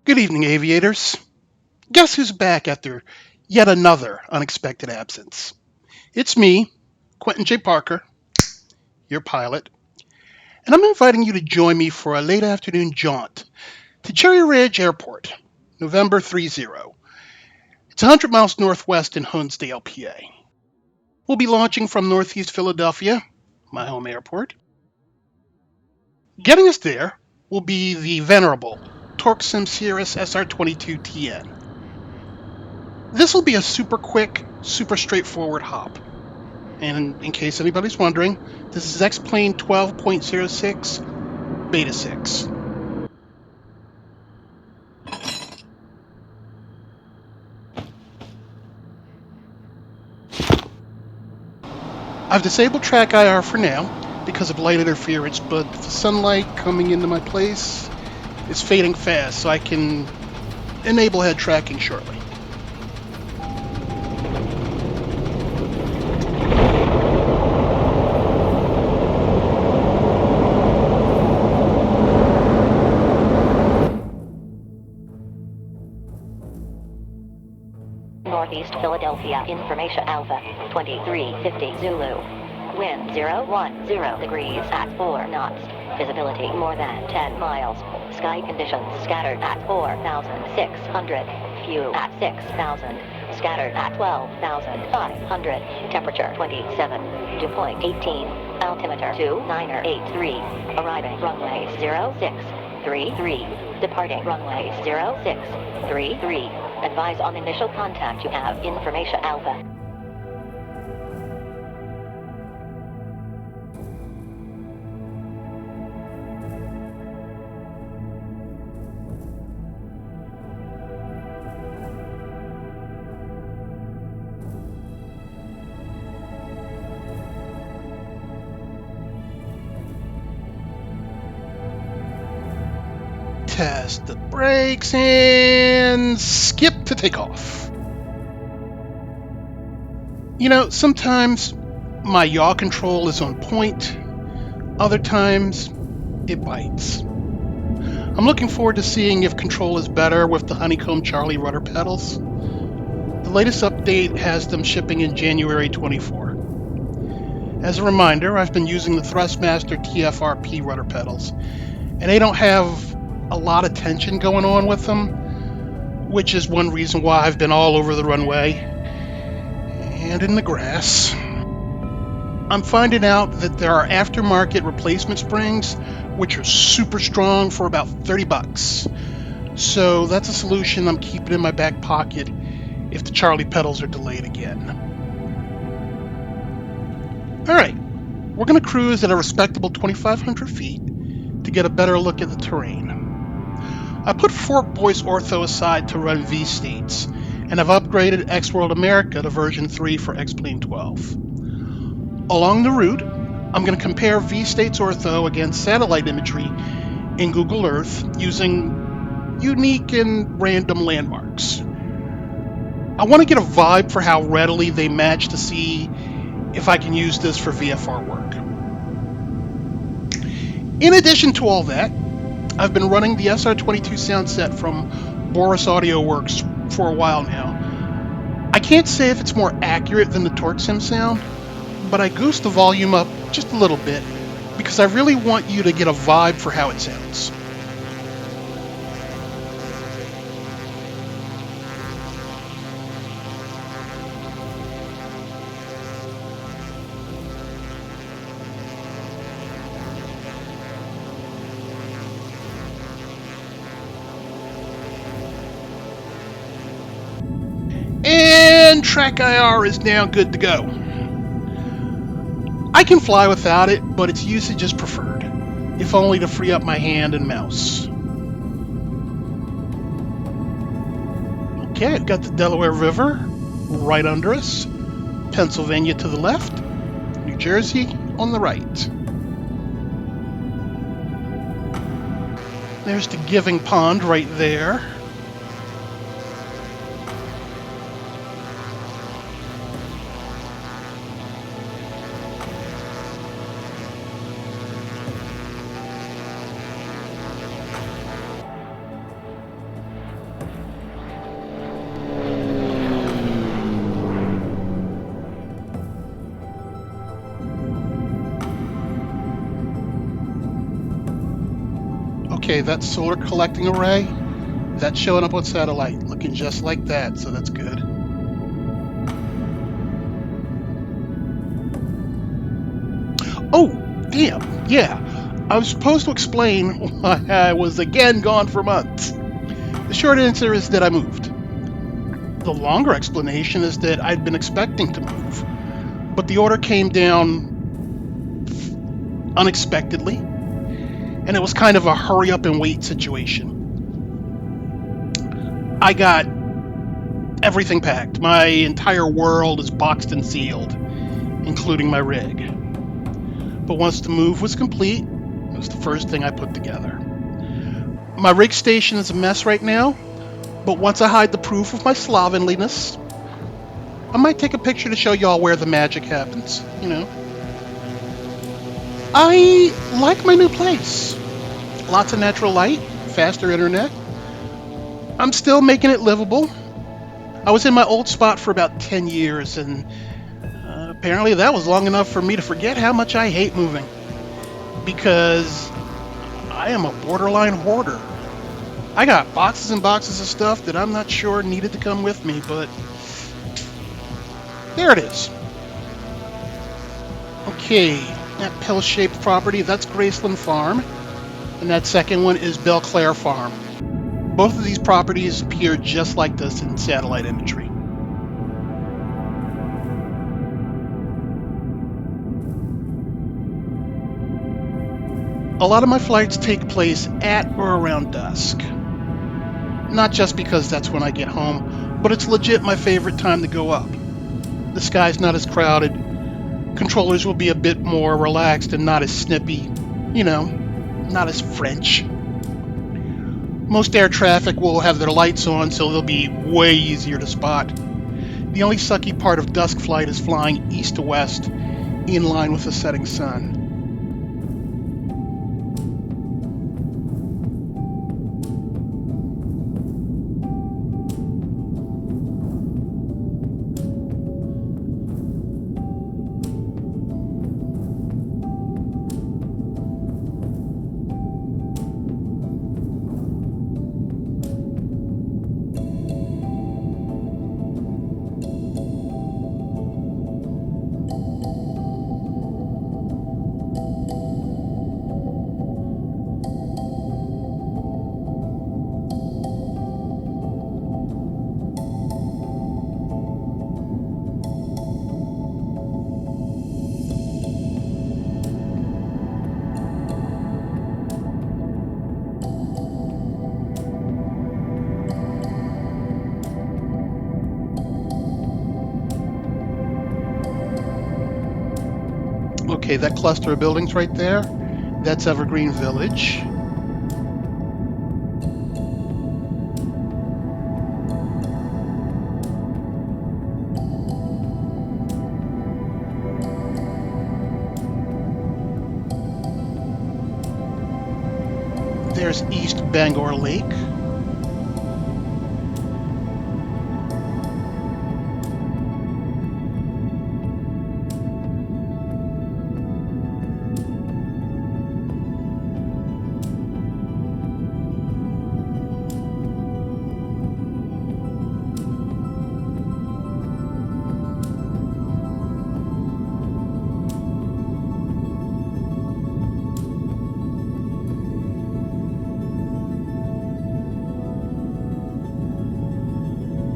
Good evening, aviators. Guess who's back after yet another unexpected absence? It's me, Quentin J. Parker, your pilot, and I'm inviting you to join me for a late afternoon jaunt to Cherry Ridge Airport, November 30. It's 100 miles northwest in Honesdale, PA. We'll be launching from Northeast Philadelphia, my home airport. Getting us there will be the venerable TorqueSim Cirrus SR22TN. This will be a super quick, super straightforward hop. And in case anybody's wondering, this is X-Plane 12.06 Beta 6. I've disabled TrackIR for now because of light interference, but the sunlight coming into my place is fading fast, so I can enable head tracking shortly. Northeast Philadelphia, Information Alpha, 2350 Zulu. Wind 010 degrees at 4 knots. Visibility more than 10 miles. Sky conditions scattered at 4,600. Few at 6,000. Scattered at 12,500. Temperature 27. Dew point 18. Altimeter 2983. Arriving runway 0633. Departing runway 0633. Advise on initial contact. You have Information Alpha. Test the brakes and skip to takeoff. You know, sometimes my yaw control is on point, other times it bites. I'm looking forward to seeing if control is better with the Honeycomb Charlie rudder pedals. The latest update has them shipping in January 24. As a reminder, I've been using the Thrustmaster TFRP rudder pedals, and they don't have a lot of tension going on with them, which is one reason why I've been all over the runway and in the grass. I'm finding out that there are aftermarket replacement springs which are super strong for about $30. So that's a solution I'm keeping in my back pocket if the Charlie pedals are delayed again. Alright, we're going to cruise at a respectable 2,500 feet to get a better look at the terrain. I put Fort Boy's Ortho aside to run VStates, and I've upgraded X-World America to version 3 for X-Plane 12. Along the route, I'm going to compare VStates Ortho against satellite imagery in Google Earth using unique and random landmarks. I want to get a vibe for how readily they match to see if I can use this for VFR work. In addition to all that, I've been running the SR22 sound set from Boris Audio Works for a while now. I can't say if it's more accurate than the TorqueSim sound, but I goosed the volume up just a little bit because I really want you to get a vibe for how it sounds. And TrackIR is now good to go. I can fly without it, but its usage is preferred, if only to free up my hand and mouse. Okay, I've got the Delaware River right under us, Pennsylvania to the left, New Jersey on the right. There's the Giving Pond right there. Okay, that solar collecting array, that's showing up on satellite, looking just like that, so that's good. Oh, damn, yeah. I was supposed to explain why I was again gone for months. The short answer is that I moved. The longer explanation is that I'd been expecting to move, but the order came down unexpectedly, and it was kind of a hurry up and wait situation. I got everything packed. My entire world is boxed and sealed, including my rig. But once the move was complete, it was the first thing I put together. My rig station is a mess right now, but once I hide the proof of my slovenliness, I might take a picture to show y'all where the magic happens, you know. I like my new place. Lots of natural light, faster internet. I'm still making it livable. I was in my old spot for about 10 years, and apparently that was long enough for me to forget how much I hate moving. Because I am a borderline hoarder. I got boxes and boxes of stuff that I'm not sure needed to come with me, but there it is. Okay, that pill-shaped property, that's Graceland Farm, and that second one is Belclair Farm. Both of these properties appear just like this in satellite imagery. A lot of my flights take place at or around dusk. Not just because that's when I get home, but it's legit my favorite time to go up. The sky's not as crowded, controllers will be a bit more relaxed and not as snippy, you know, not as French. Most air traffic will have their lights on, so they'll be way easier to spot. The only sucky part of dusk flight is flying east to west, in line with the setting sun. Okay, that cluster of buildings right there, that's Evergreen Village. There's East Bangor Lake.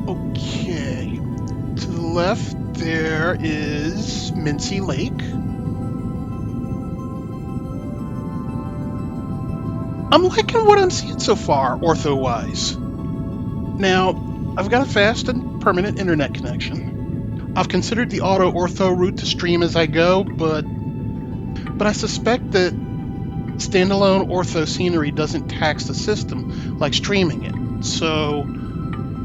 Okay, to the left there is Mincy Lake. I'm liking what I'm seeing so far, Ortho-wise. Now, I've got a fast and permanent internet connection. I've considered the auto Ortho route to stream as I go, but I suspect that standalone Ortho scenery doesn't tax the system like streaming it. So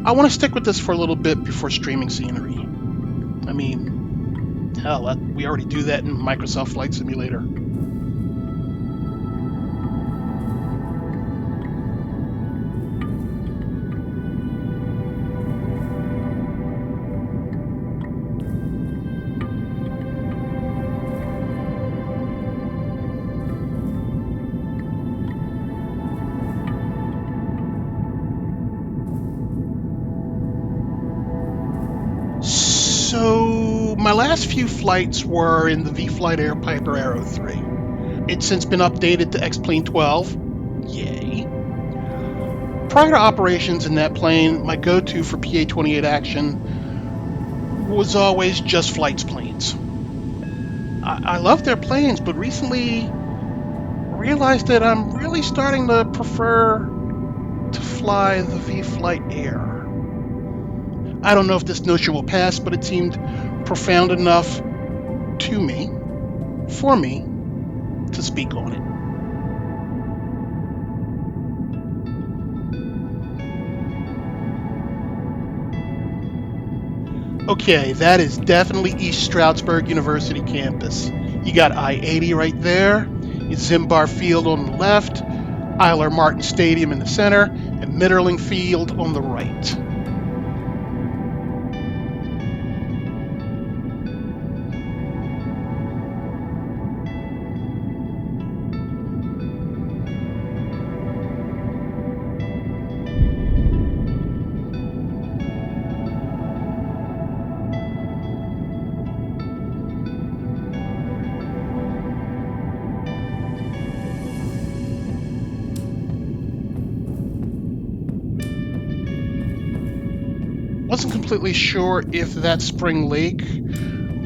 I want to stick with this for a little bit before streaming scenery. I mean, hell, we already do that in Microsoft Flight Simulator. My last few flights were in the V-Flight Air Piper Aero 3. It's since been updated to X-Plane 12. Yay. Prior to operations in that plane, my go-to for PA-28 action was always just Flight's planes. I love their planes, but recently realized that I'm really starting to prefer to fly the V-Flight Air. I don't know if this notion will pass, but it seemed profound enough to me, for me, to speak on it. Okay, that is definitely East Stroudsburg University campus. You got I-80 right there, Zimbar Field on the left, Eiler Martin Stadium in the center, and Mitterling Field on the right. Wasn't completely sure if that's Spring Lake,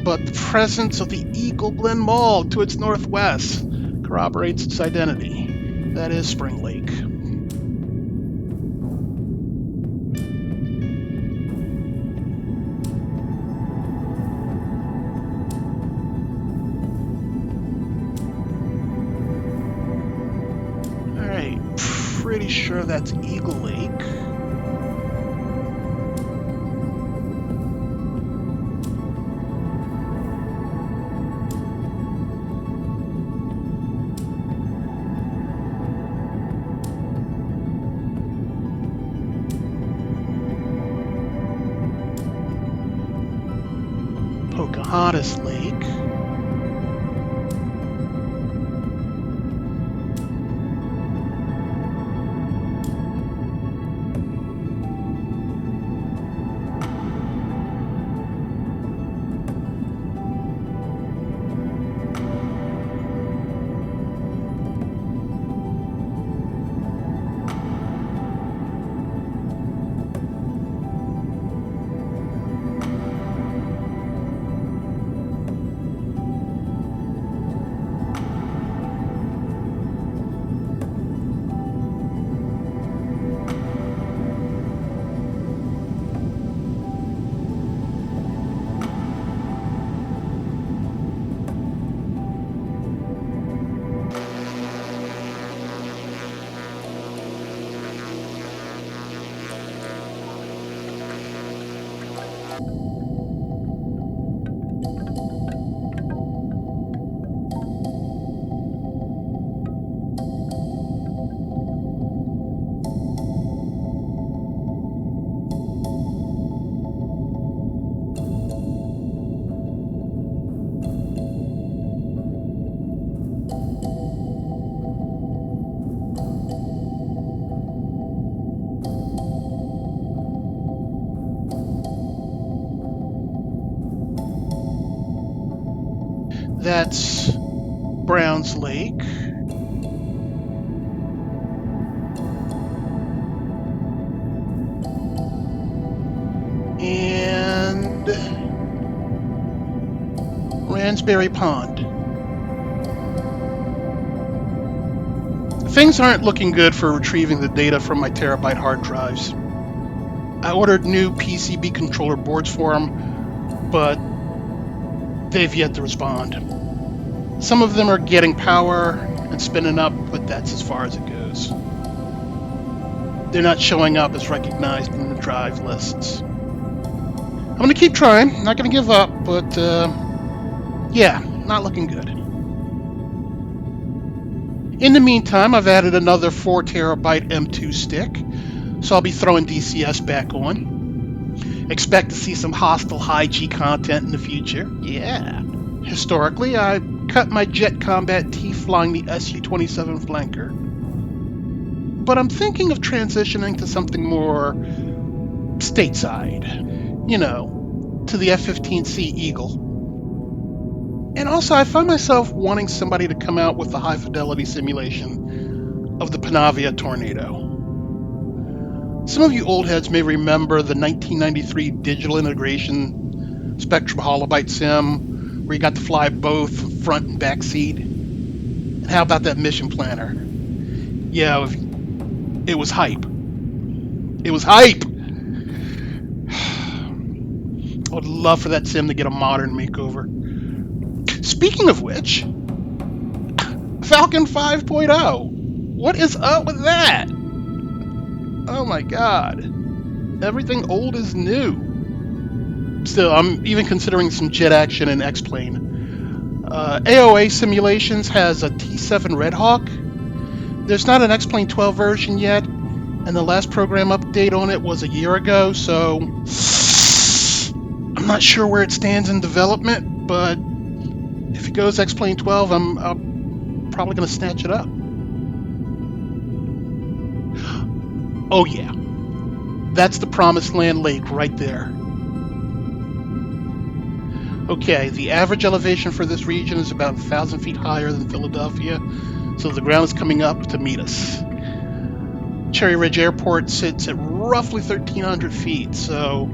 but the presence of the Eagle Glen Mall to its northwest corroborates its identity. That is Spring Lake. Alright, pretty sure that's Eagle Lake. Pocahontas Lake. That's Browns Lake. And Ransbury Pond. Things aren't looking good for retrieving the data from my terabyte hard drives. I ordered new PCB controller boards for them, but they've yet to respond. Some of them are getting power and spinning up, but that's as far as it goes. They're not showing up as recognized in the drive lists. I'm going to keep trying, not going to give up, but yeah, not looking good. In the meantime, I've added another 4 terabyte M2 stick, so I'll be throwing DCS back on. Expect to see some hostile high-G content in the future. Yeah. Historically, I cut my jet combat teeth flying the Su-27 flanker. But I'm thinking of transitioning to something more stateside. You know, to the F-15C Eagle. And also, I find myself wanting somebody to come out with a high-fidelity simulation of the Panavia tornado. Some of you old heads may remember the 1993 digital integration Spectrum Holobyte sim, where you got to fly both front and back seat. And how about that mission planner? Yeah, it was hype. It was hype! I would love for that sim to get a modern makeover. Speaking of which, Falcon 5.0. What is up with that? Oh my god. Everything old is new. Still, I'm even considering some jet action in X-Plane. AOA Simulations has a T7 Red Hawk. There's not an X-Plane 12 version yet, and the last program update on it was a year ago, so I'm not sure where it stands in development, but if it goes X-Plane 12, I'm probably going to snatch it up. Oh yeah, that's the Promised Land Lake right there. Okay, the average elevation for this region is about 1,000 feet higher than Philadelphia, so the ground is coming up to meet us. Cherry Ridge Airport sits at roughly 1,300 feet, so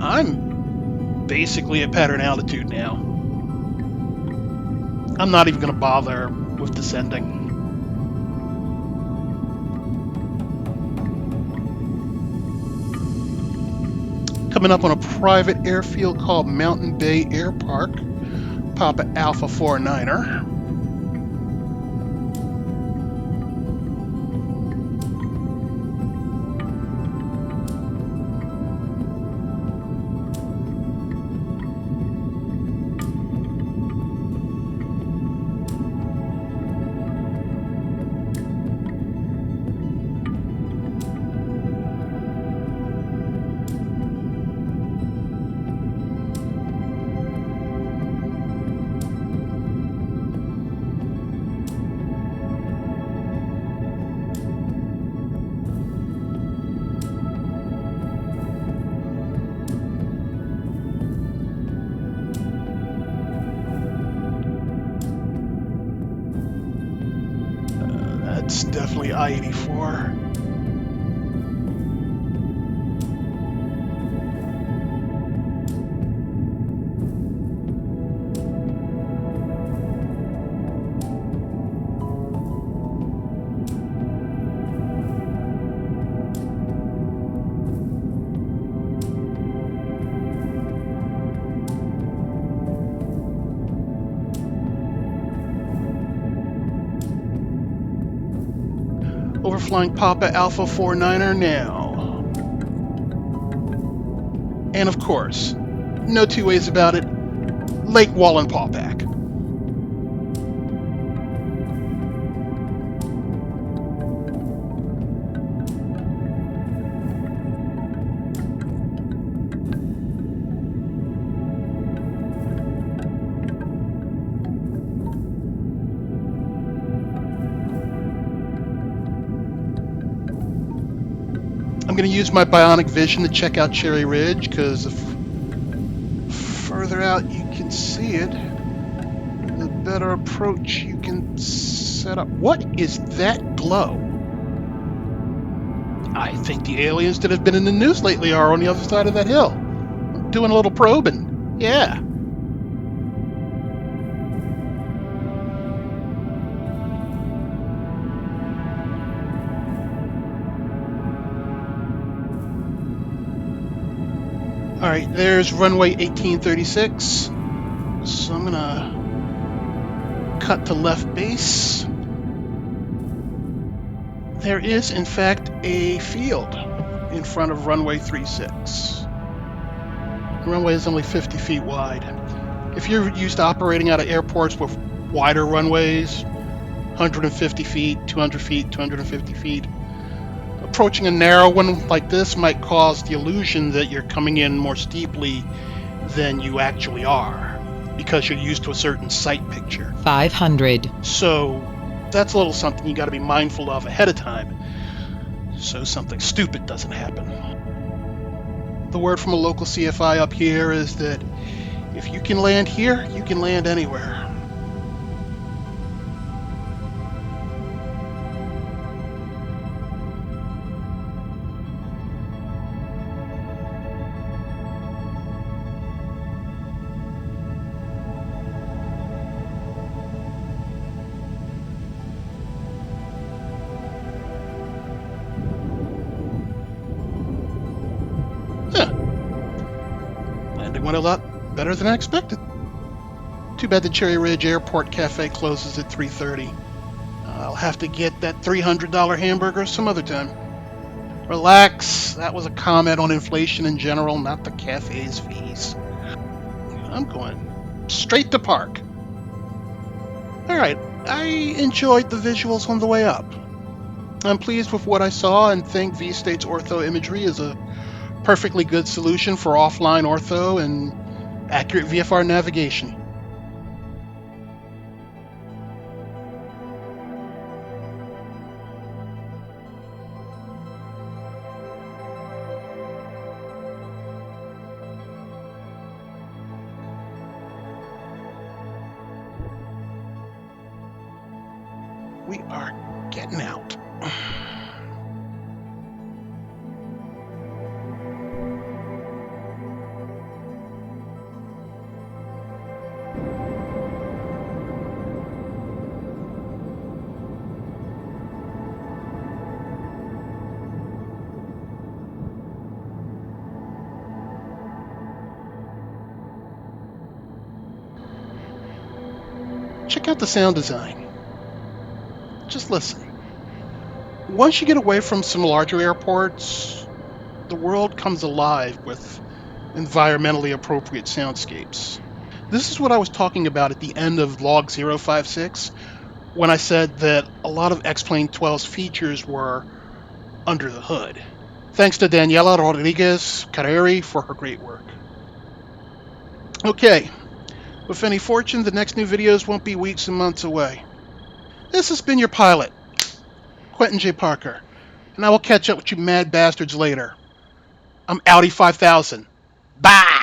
I'm basically at pattern altitude now. I'm not even going to bother with descending. Coming up on a private airfield called Mountain Bay Air Park, Papa Alpha 49er. That's definitely I-84. Overflying Papa Alpha 49er now. And of course, no two ways about it, Lake Wallenpaupack. I'm going to use my bionic vision to check out Cherry Ridge, because the further out you can see it, the better approach you can set up. What is that glow? I think the aliens that have been in the news lately are on the other side of that hill. I'm doing a little probing. Yeah. All right, there's runway 1836. So I'm gonna cut to left base. There is, in fact, a field in front of runway 36. The runway is only 50 feet wide. If you're used to operating out of airports with wider runways, 150 feet, 200 feet, 250 feet, approaching a narrow one like this might cause the illusion that you're coming in more steeply than you actually are, because you're used to a certain sight picture. 500. So that's a little something you got to be mindful of ahead of time, so something stupid doesn't happen. The word from a local CFI up here is that If you can land here, you can land anywhere. Landing went a lot better than I expected. Too bad the Cherry Ridge Airport Cafe closes at 3:30. I'll have to get that $300 hamburger some other time. Relax, that was a comment on inflation in general, not the cafe's fees. I'm going straight to park. Alright, I enjoyed the visuals on the way up. I'm pleased with what I saw and think VStates Ortho imagery is a perfectly good solution for offline ortho and accurate VFR navigation. We are getting out. Check out the sound design. Just listen. Once you get away from some larger airports, the world comes alive with environmentally appropriate soundscapes. This is what I was talking about at the end of log 056 when I said that a lot of X-Plane 12's features were under the hood. Thanks to Daniela Rodriguez Carreri for her great work. Okay, with any fortune, the next new videos won't be weeks and months away. This has been your pilot, Quentin J. Parker, and I will catch up with you mad bastards later. I'm Audi 5000. Bye!